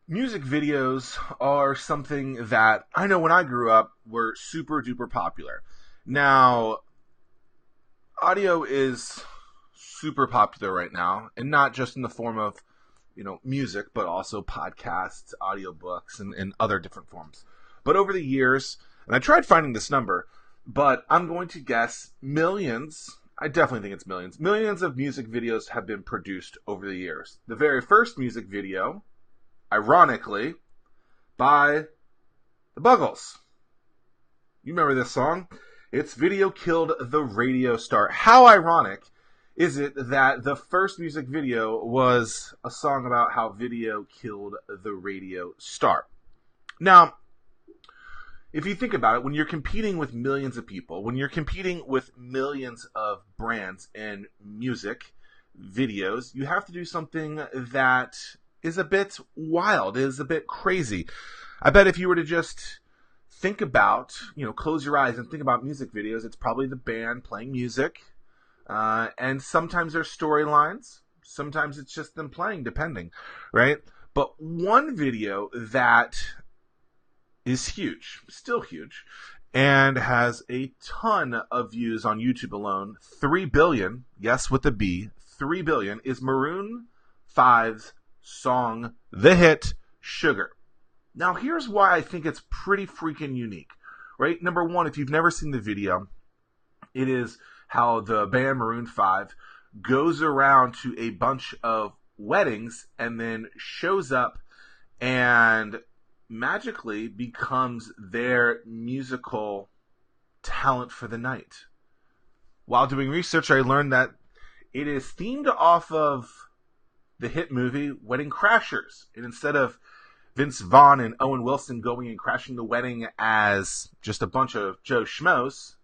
Music videos are something that I know when I grew up were super duper popular. Now, audio is super popular right now, and not just in the form of, music, but also podcasts, audiobooks, and other different forms. But over the years, and I tried finding this number, but I'm going to guess millions. I definitely think it's millions. Millions of music videos have been produced over the years. The very first music video, ironically, by the Buggles. You remember this song? Its video killed the radio star. How ironic is it that the first music video was a song about how video killed the radio star? Now, if you think about it, when you're competing with millions of people, when you're competing with millions of brands and music videos, you have to do something that is a bit wild, is a bit crazy. I bet if you were to just think about, close your eyes and think about music videos, it's probably the band playing music. And sometimes there's storylines. Sometimes it's just them playing, depending, right? But one video that is huge, still huge, and has a ton of views on YouTube alone, 3 billion, yes, with a B, 3 billion, is Maroon 5's song, the hit, Sugar. Now, here's why I think it's pretty freaking unique, right? Number one, if you've never seen the video, it is how the band Maroon 5 goes around to a bunch of weddings and then shows up and magically becomes their musical talent for the night. While doing research, I learned that it is themed off of the hit movie Wedding Crashers. And instead of Vince Vaughn and Owen Wilson going and crashing the wedding as just a bunch of Joe Schmoes,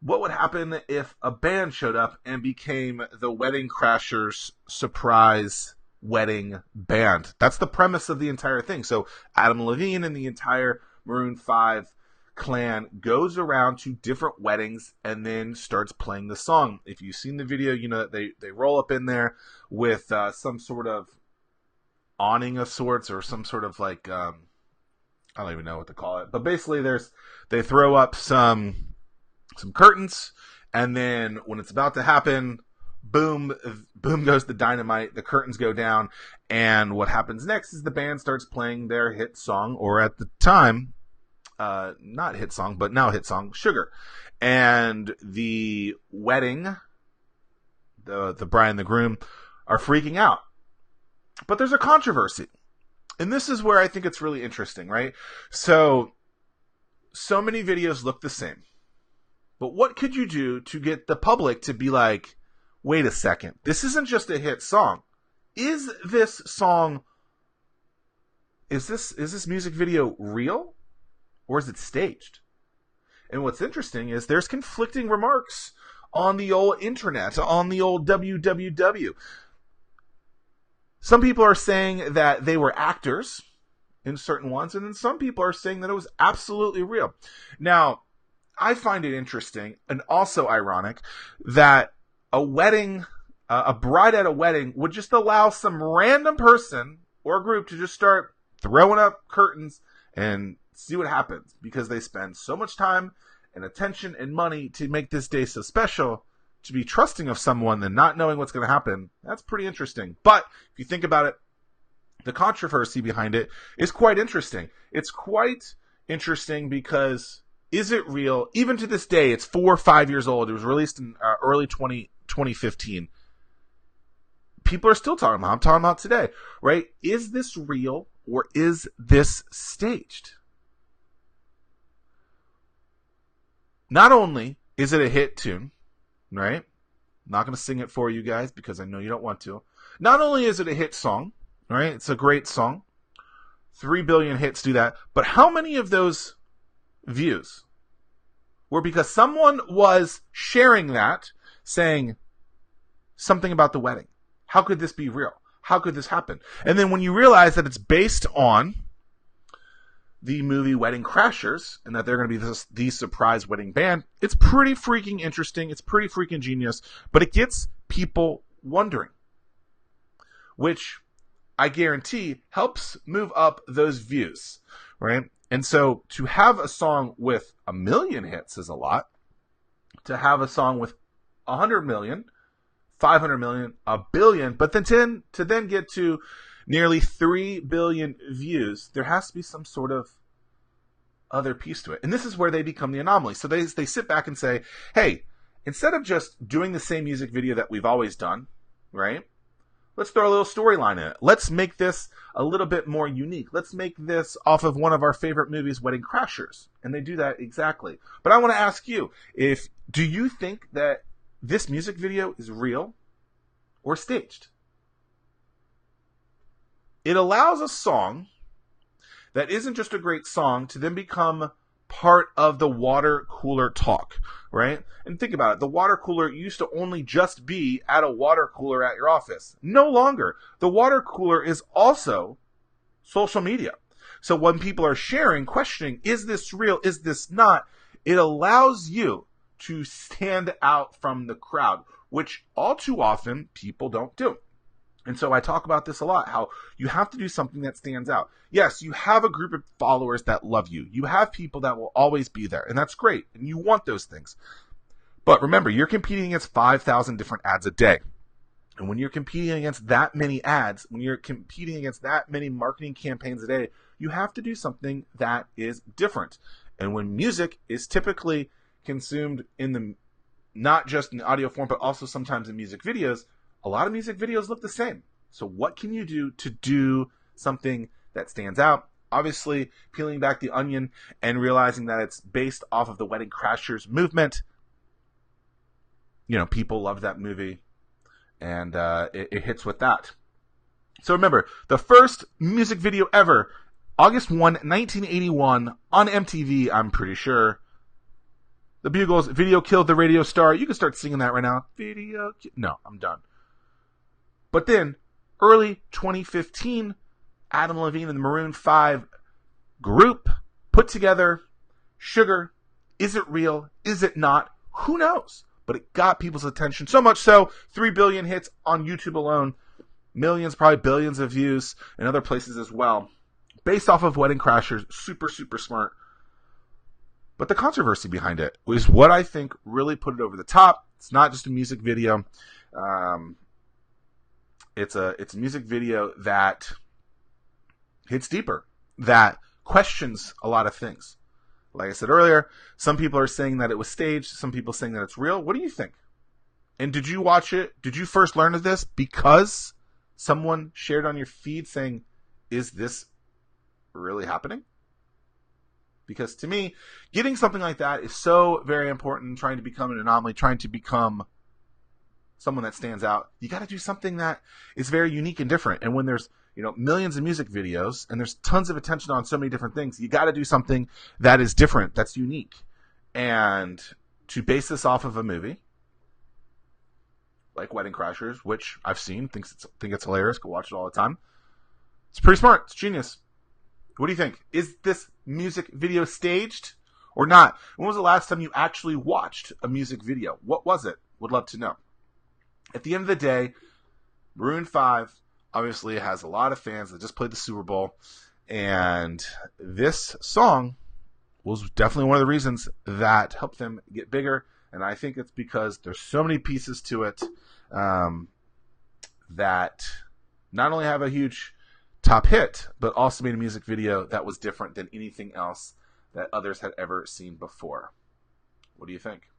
what would happen if a band showed up and became the Wedding Crashers surprise wedding band? That's the premise of the entire thing. So Adam Levine and the entire Maroon 5 clan goes around to different weddings and then starts playing the song. If you've seen the video, you know that they roll up in there with some sort of awning of sorts, or some sort of like I don't even know what to call it, but basically they throw up some curtains, and then when it's about to happen, boom goes the dynamite, the curtains go down, and what happens next is the band starts playing their hit song, or at the time, not hit song, but now hit song, Sugar. And the wedding, the bride and the groom are freaking out. But there's a controversy. And this is where I think it's really interesting, right? So many videos look the same. But what could you do to get the public to be like, wait a second, this isn't just a hit song. Is this music video real? Or is it staged? And what's interesting is there's conflicting remarks on the old internet, on the old WWW. Some people are saying that they were actors in certain ones, and then some people are saying that it was absolutely real. Now, I find it interesting and also ironic that a bride at a wedding would just allow some random person or group to just start throwing up curtains and see what happens, because they spend so much time and attention and money to make this day so special. To be trusting of someone and not knowing what's going to happen, that's pretty interesting. But if you think about it, the controversy behind it is quite interesting. It's quite interesting because is it real? Even to this day, it's 4 or 5 years old. It was released in early 2015. People are still talking about it. I'm talking about today, right? Is this real or is this staged? Not only is it a hit tune, right? I'm not going to sing it for you guys because I know you don't want to. Not only is it a hit song, right? It's a great song. 3 billion hits do that. But how many of those views were because someone was sharing that, saying something about the wedding? How could this be real? How could this happen? And then when you realize that it's based on the movie Wedding Crashers, and that they're going to be the surprise wedding band, it's pretty freaking interesting. It's pretty freaking genius, but it gets people wondering, which I guarantee helps move up those views, right? And so to have a song with 1 million hits is a lot. To have a song with 100 million, 500 million, 1 billion, but then to then get to nearly 3 billion views, there has to be some sort of other piece to it. And this is where they become the anomaly. So they sit back and say, hey, instead of just doing the same music video that we've always done, right? Let's throw a little storyline in it. Let's make this a little bit more unique. Let's make this off of one of our favorite movies, Wedding Crashers. And they do that exactly. But I want to ask you, do you think that this music video is real or staged? It allows a song that isn't just a great song to then become part of the water cooler talk, right? And think about it. The water cooler used to only just be at a water cooler at your office. No longer. The water cooler is also social media. So when people are sharing, questioning, is this real? Is this not? It allows you to stand out from the crowd, which all too often people don't do. And so I talk about this a lot, how you have to do something that stands out. Yes, you have a group of followers that love you. You have people that will always be there, and that's great, and you want those things. But remember, you're competing against 5,000 different ads a day. And when you're competing against that many ads, when you're competing against that many marketing campaigns a day, you have to do something that is different. And when music is typically consumed in the, not just in audio form, but also sometimes in music videos, a lot of music videos look the same. So what can you do to do something that stands out? Obviously, peeling back the onion and realizing that it's based off of the Wedding Crashers movement. You know, people love that movie, and it hits with that. So remember, the first music video ever, August 1, 1981, on MTV, I'm pretty sure. The Bugles, Video Killed the Radio Star. You can start singing that right now. No, I'm done. But then, early 2015, Adam Levine and the Maroon 5 group put together Sugar. Is it real? Is it not? Who knows? But it got people's attention. So much so, 3 billion hits on YouTube alone. Millions, probably billions of views in other places as well. Based off of Wedding Crashers. Super, super smart. But the controversy behind it is what I think really put it over the top. It's not just a music video. It's a music video that hits deeper, that questions a lot of things. Like I said earlier, some people are saying that it was staged. Some people saying that it's real. What do you think? And did you watch it? Did you first learn of this because someone shared on your feed saying, is this really happening? Because to me, getting something like that is so very important, trying to become an anomaly, trying to become someone that stands out. You got to do something that is very unique and different. And when there's, millions of music videos and there's tons of attention on so many different things, you got to do something that is different, that's unique. And to base this off of a movie like Wedding Crashers, which I've seen, think it's hilarious, go watch it all the time. It's pretty smart. It's genius. What do you think? Is this music video staged or not? When was the last time you actually watched a music video? What was it? Would love to know. At the end of the day, Maroon 5 obviously has a lot of fans that just played the Super Bowl. And this song was definitely one of the reasons that helped them get bigger. And I think it's because there's so many pieces to it that not only have a huge top hit, but also made a music video that was different than anything else that others had ever seen before. What do you think?